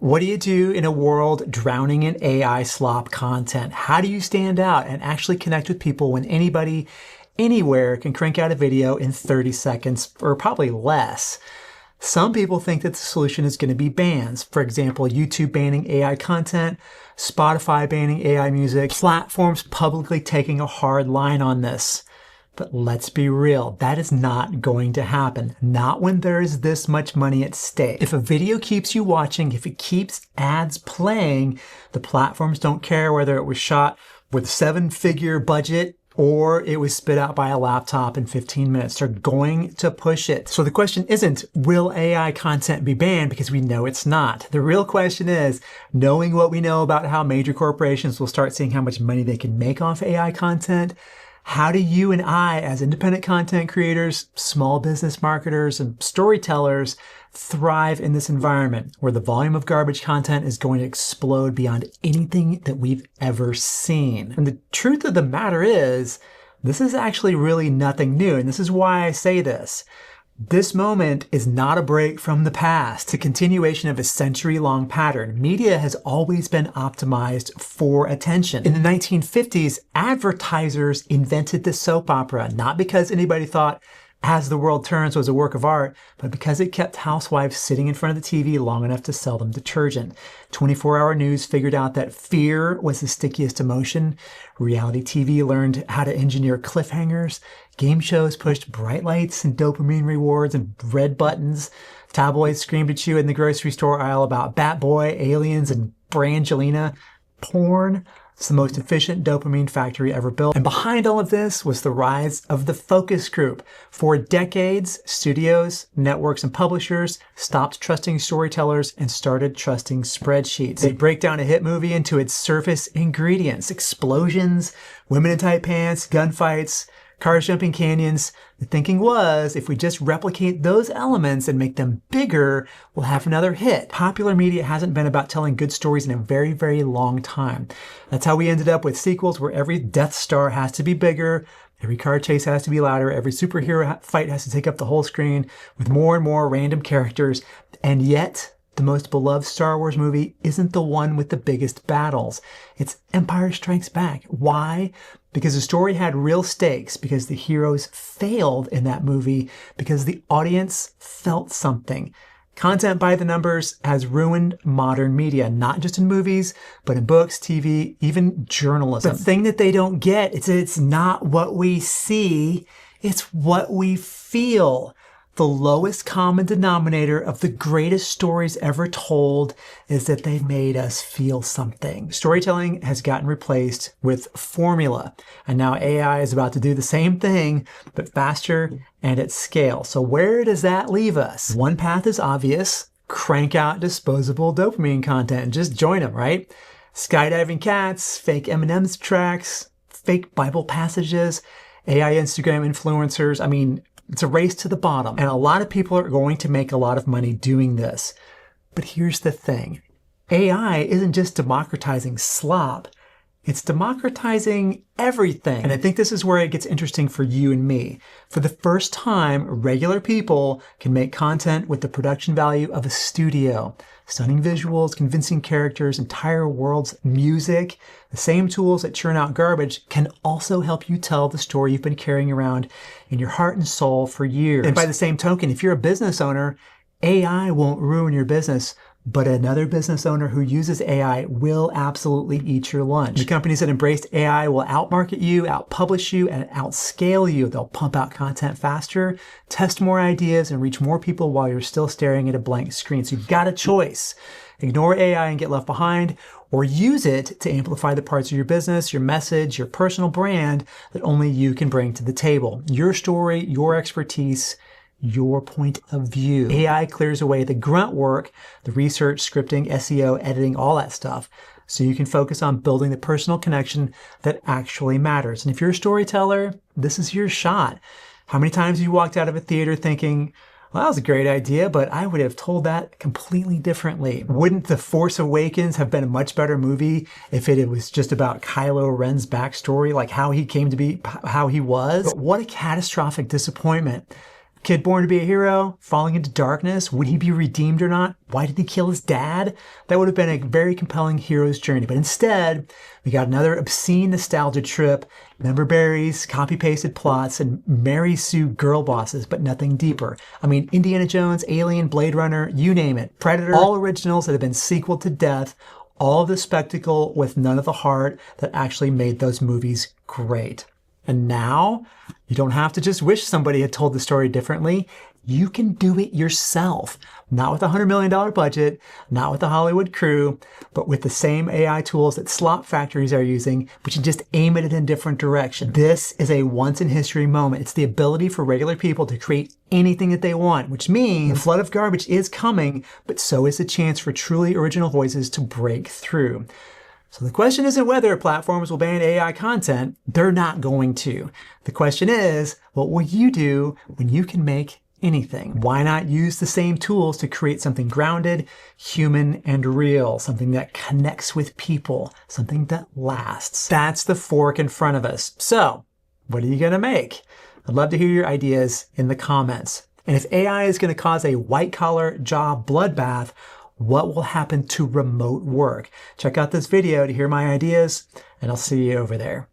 What do you do in a world drowning in AI slop content? How do you stand out and actually connect with people when anybody, anywhere can crank out a video in 30 seconds or probably less? Some people think that the solution is going to be bans. For example, YouTube banning AI content, Spotify banning AI music, platforms publicly taking a hard line on this. But let's be real, that is not going to happen. Not when there is this much money at stake. If a video keeps you watching, if it keeps ads playing, the platforms don't care whether it was shot with a 7-figure budget or it was spit out by a laptop in 15 minutes. They're going to push it. So the question isn't, will AI content be banned? Because we know it's not. The real question is, knowing what we know about how major corporations will start seeing how much money they can make off AI content, how do you and I, as independent content creators, small business marketers, and storytellers, thrive in this environment where the volume of garbage content is going to explode beyond anything that we've ever seen? And the truth of the matter is, this is actually really nothing new. And this is why I say this. This moment is not a break from the past. It's a continuation of a century-long pattern. Media has always been optimized for attention. In the 1950s, advertisers invented the soap opera, not because anybody thought As the World Turns was a work of art, but because it kept housewives sitting in front of the TV long enough to sell them detergent. 24-hour news figured out that fear was the stickiest emotion. Reality TV learned how to engineer cliffhangers. Game shows pushed bright lights and dopamine rewards and red buttons. Tabloids screamed at you in the grocery store aisle about Bat Boy, aliens, and Brangelina. Porn. It's the most efficient dopamine factory ever built. And behind all of this was the rise of the focus group. For decades, studios, networks, and publishers stopped trusting storytellers and started trusting spreadsheets. They break down a hit movie into its surface ingredients: explosions, women in tight pants, gunfights, cars jumping canyons. The thinking was, if we just replicate those elements and make them bigger, we'll have another hit. Popular media hasn't been about telling good stories in a very, very long time. That's how we ended up with sequels where every Death Star has to be bigger, every car chase has to be louder, every superhero fight has to take up the whole screen with more and more random characters. And yet, the most beloved Star Wars movie isn't the one with the biggest battles. It's Empire Strikes Back. Why? Because the story had real stakes, because the heroes failed in that movie, because the audience felt something. Content by the numbers has ruined modern media, not just in movies, but in books, TV, even journalism. The thing that they don't get is that it's not what we see, it's what we feel. The lowest common denominator of the greatest stories ever told is that they made us feel something. Storytelling has gotten replaced with formula, and now AI is about to do the same thing, but faster and at scale. So where does that leave us? One path is obvious: crank out disposable dopamine content and just join them, right? Skydiving cats, fake M&M's tracks, fake Bible passages, AI Instagram influencers. I mean, it's a race to the bottom, and a lot of people are going to make a lot of money doing this. But here's the thing. AI isn't just democratizing slop, it's democratizing everything. And I think this is where it gets interesting for you and me. For the first time, regular people can make content with the production value of a studio. Stunning visuals, convincing characters, entire worlds, music. The same tools that churn out garbage can also help you tell the story you've been carrying around in your heart and soul for years. And by the same token, if you're a business owner, AI won't ruin your business, but another business owner who uses AI will absolutely eat your lunch. The companies that embraced AI will outmarket you, outpublish you, and outscale you. They'll pump out content faster, test more ideas, and reach more people while you're still staring at a blank screen. So you've got a choice. Ignore AI and get left behind, or use it to amplify the parts of your business, your message, your personal brand that only you can bring to the table. Your story, your expertise, your point of view. AI clears away the grunt work, the research, scripting, SEO, editing, all that stuff, so you can focus on building the personal connection that actually matters. And if you're a storyteller, this is your shot. How many times have you walked out of a theater thinking, well, that was a great idea, but I would have told that completely differently? Wouldn't The Force Awakens have been a much better movie if it was just about Kylo Ren's backstory, like how he came to be, how he was? But what a catastrophic disappointment. Kid born to be a hero, falling into darkness. Would he be redeemed or not? Why did he kill his dad? That would have been a very compelling hero's journey. But instead, we got another obscene nostalgia trip, member berries, copy-pasted plots, and Mary Sue girl bosses, but nothing deeper. I mean, Indiana Jones, Alien, Blade Runner, you name it. Predator, all originals that have been sequeled to death, all of the spectacle with none of the heart that actually made those movies great. And now, you don't have to just wish somebody had told the story differently. You can do it yourself. Not with a $100 million budget, not with a Hollywood crew, but with the same AI tools that slop factories are using, but you just aim it in a different direction. This is a once-in-history moment. It's the ability for regular people to create anything that they want, which means the flood of garbage is coming, but so is the chance for truly original voices to break through. So the question isn't whether platforms will ban AI content. They're not going to. The question is, what will you do when you can make anything? Why not use the same tools to create something grounded, human, and real, something that connects with people, something that lasts? That's the fork in front of us. So what are you going to make? I'd love to hear your ideas in the comments. And if AI is going to cause a white-collar job bloodbath, what will happen to remote work? Check out this video to hear my ideas, and I'll see you over there.